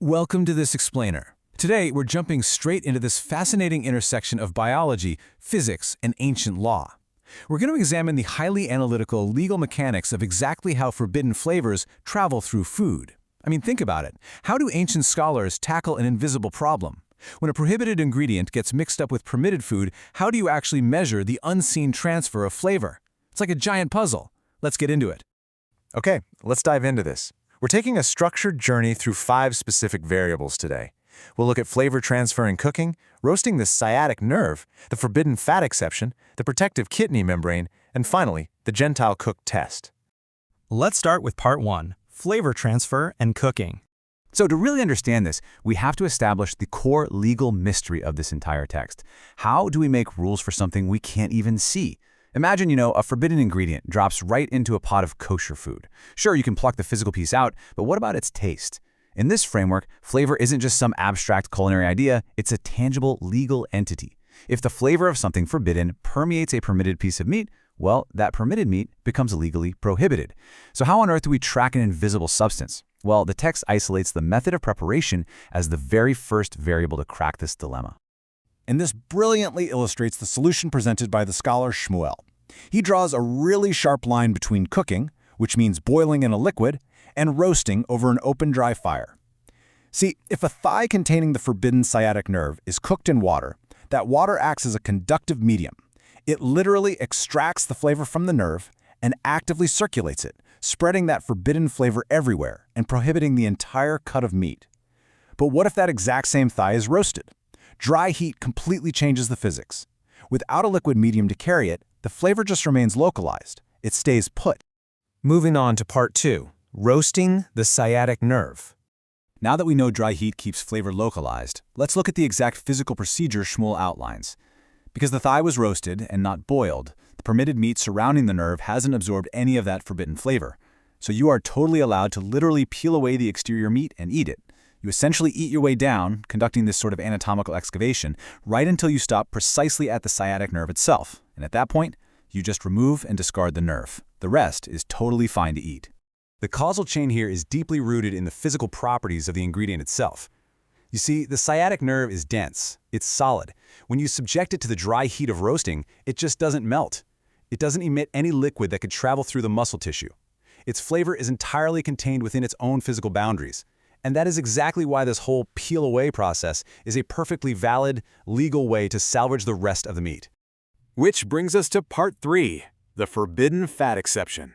Welcome to this explainer. Today, we're jumping straight into this fascinating intersection of biology, physics, and ancient law. We're going to examine the highly analytical legal mechanics of exactly how forbidden flavors travel through food. I mean, think about it. How do ancient scholars tackle an invisible problem? When a prohibited ingredient gets mixed up with permitted food, how do you actually measure the unseen transfer of flavor? It's like a giant puzzle. Let's get into it. Okay, let's dive into this. We're taking a structured journey through 5 specific variables today. We'll look at flavor transfer in cooking, roasting the sciatic nerve, the forbidden fat exception, the protective kidney membrane, and finally, the Gentile cook test. Let's start with part 1, flavor transfer and cooking. So to really understand this, we have to establish the core legal mystery of this entire text. How do we make rules for something we can't even see? Imagine, a forbidden ingredient drops right into a pot of kosher food. Sure, you can pluck the physical piece out, but what about its taste? In this framework, flavor isn't just some abstract culinary idea, it's a tangible legal entity. If the flavor of something forbidden permeates a permitted piece of meat, well, that permitted meat becomes legally prohibited. So how on earth do we track an invisible substance? Well, the text isolates the method of preparation as the very first variable to crack this dilemma. And this brilliantly illustrates the solution presented by the scholar Shmuel. He draws a really sharp line between cooking, which means boiling in a liquid, and roasting over an open dry fire. See, if a thigh containing the forbidden sciatic nerve is cooked in water, that water acts as a conductive medium. It literally extracts the flavor from the nerve and actively circulates it, spreading that forbidden flavor everywhere and prohibiting the entire cut of meat. But what if that exact same thigh is roasted? Dry heat completely changes the physics. Without a liquid medium to carry it, the flavor just remains localized. It stays put. Moving on to part 2, roasting the sciatic nerve. Now that we know dry heat keeps flavor localized, let's look at the exact physical procedure Shmuel outlines. Because the thigh was roasted and not boiled, the permitted meat surrounding the nerve hasn't absorbed any of that forbidden flavor. So you are totally allowed to literally peel away the exterior meat and eat it. You essentially eat your way down, conducting this sort of anatomical excavation, right until you stop precisely at the sciatic nerve itself. And at that point, you just remove and discard the nerve. The rest is totally fine to eat. The causal chain here is deeply rooted in the physical properties of the ingredient itself. You see, the sciatic nerve is dense. It's solid. When you subject it to the dry heat of roasting, it just doesn't melt. It doesn't emit any liquid that could travel through the muscle tissue. Its flavor is entirely contained within its own physical boundaries. And that is exactly why this whole peel-away process is a perfectly valid, legal way to salvage the rest of the meat. Which brings us to part 3, the forbidden fat exception.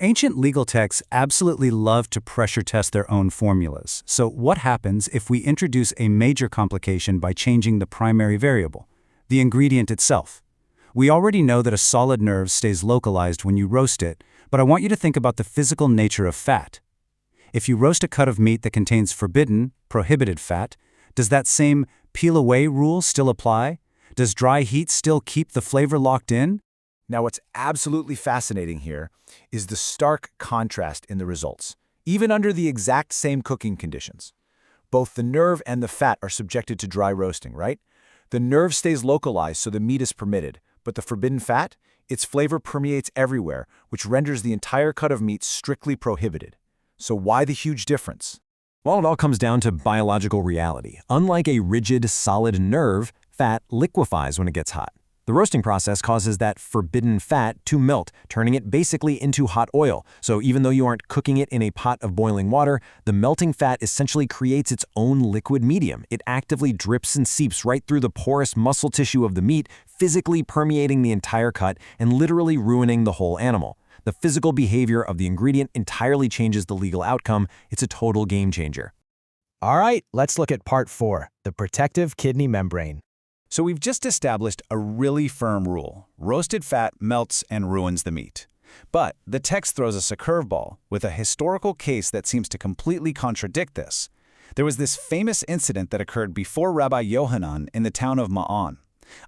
Ancient legal texts absolutely love to pressure test their own formulas. So what happens if we introduce a major complication by changing the primary variable, the ingredient itself? We already know that a solid nerve stays localized when you roast it, but I want you to think about the physical nature of fat. If you roast a cut of meat that contains forbidden, prohibited fat, does that same peel-away rule still apply? Does dry heat still keep the flavor locked in? Now, what's absolutely fascinating here is the stark contrast in the results, even under the exact same cooking conditions. Both the nerve and the fat are subjected to dry roasting, right? The nerve stays localized so the meat is permitted, but the forbidden fat, its flavor permeates everywhere, which renders the entire cut of meat strictly prohibited. So why the huge difference? Well, it all comes down to biological reality. Unlike a rigid, solid nerve, fat liquefies when it gets hot. The roasting process causes that forbidden fat to melt, turning it basically into hot oil. So even though you aren't cooking it in a pot of boiling water, the melting fat essentially creates its own liquid medium. It actively drips and seeps right through the porous muscle tissue of the meat, physically permeating the entire cut and literally ruining the whole animal. The physical behavior of the ingredient entirely changes the legal outcome. It's a total game changer. All right, let's look at part 4, the protective kidney membrane. So we've just established a really firm rule. Roasted fat melts and ruins the meat. But the text throws us a curveball with a historical case that seems to completely contradict this. There was this famous incident that occurred before Rabbi Yohanan in the town of Maon.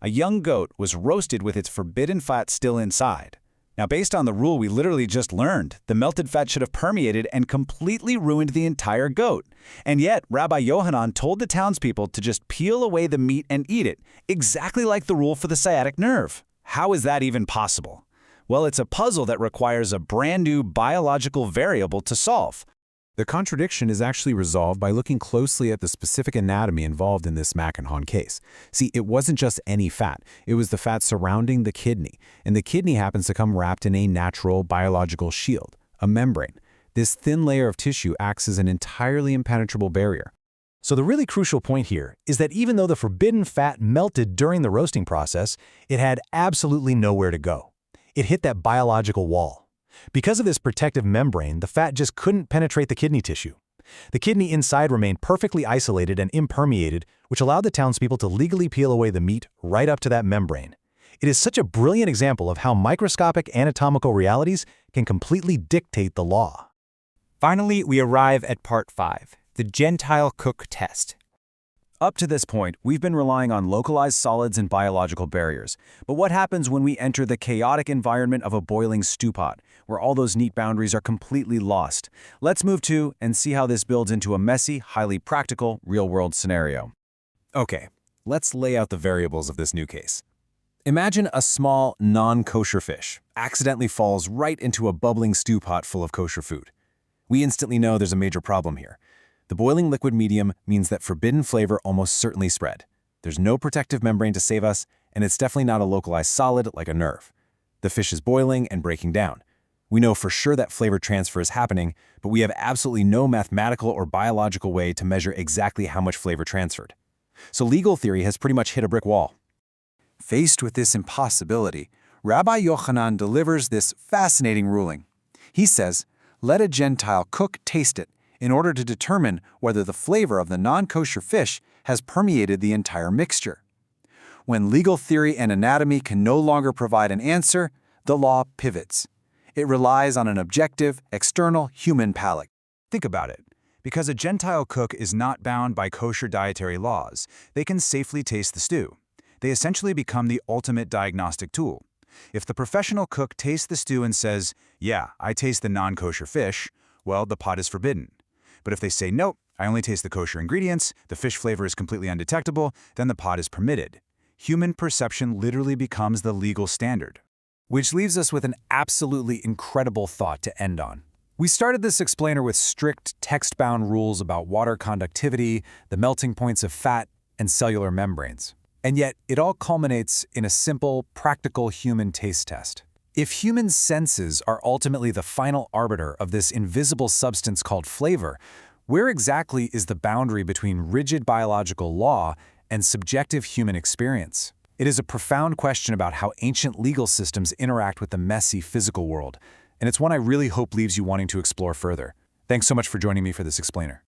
A young goat was roasted with its forbidden fat still inside. Now, based on the rule we literally just learned, the melted fat should have permeated and completely ruined the entire goat. And yet, Rabbi Yohanan told the townspeople to just peel away the meat and eat it, exactly like the rule for the sciatic nerve. How is that even possible? Well, it's a puzzle that requires a brand new biological variable to solve. The contradiction is actually resolved by looking closely at the specific anatomy involved in this Maon case. See, it wasn't just any fat, it was the fat surrounding the kidney, and the kidney happens to come wrapped in a natural biological shield, a membrane. This thin layer of tissue acts as an entirely impenetrable barrier. So the really crucial point here is that even though the forbidden fat melted during the roasting process, it had absolutely nowhere to go. It hit that biological wall. Because of this protective membrane, the fat just couldn't penetrate the kidney tissue. The kidney inside remained perfectly isolated and impermeated, which allowed the townspeople to legally peel away the meat right up to that membrane. It is such a brilliant example of how microscopic anatomical realities can completely dictate the law. Finally, we arrive at Part 5, the Gentile cook test. Up to this point, we've been relying on localized solids and biological barriers. But what happens when we enter the chaotic environment of a boiling stew pot, where all those neat boundaries are completely lost? Let's move to and see how this builds into a messy, highly practical, real-world scenario. Okay, let's lay out the variables of this new case. Imagine a small, non-kosher fish accidentally falls right into a bubbling stew pot full of kosher food. We instantly know there's a major problem here. The boiling liquid medium means that forbidden flavor almost certainly spread. There's no protective membrane to save us, and it's definitely not a localized solid like a nerve. The fish is boiling and breaking down. We know for sure that flavor transfer is happening, but we have absolutely no mathematical or biological way to measure exactly how much flavor transferred. So legal theory has pretty much hit a brick wall. Faced with this impossibility, Rabbi Yohanan delivers this fascinating ruling. He says, let a Gentile cook taste it in order to determine whether the flavor of the non-kosher fish has permeated the entire mixture. When legal theory and anatomy can no longer provide an answer, the law pivots. It relies on an objective, external human palate. Think about it. Because a Gentile cook is not bound by kosher dietary laws, they can safely taste the stew. They essentially become the ultimate diagnostic tool. If the professional cook tastes the stew and says, yeah, I taste the non-kosher fish, well, the pot is forbidden. But if they say, nope, I only taste the kosher ingredients, the fish flavor is completely undetectable, then the pot is permitted. Human perception literally becomes the legal standard. Which leaves us with an absolutely incredible thought to end on. We started this explainer with strict text-bound rules about water conductivity, the melting points of fat, and cellular membranes. And yet, it all culminates in a simple, practical human taste test. If human senses are ultimately the final arbiter of this invisible substance called flavor, where exactly is the boundary between rigid biological law and subjective human experience? It is a profound question about how ancient legal systems interact with the messy physical world, and it's one I really hope leaves you wanting to explore further. Thanks so much for joining me for this explainer.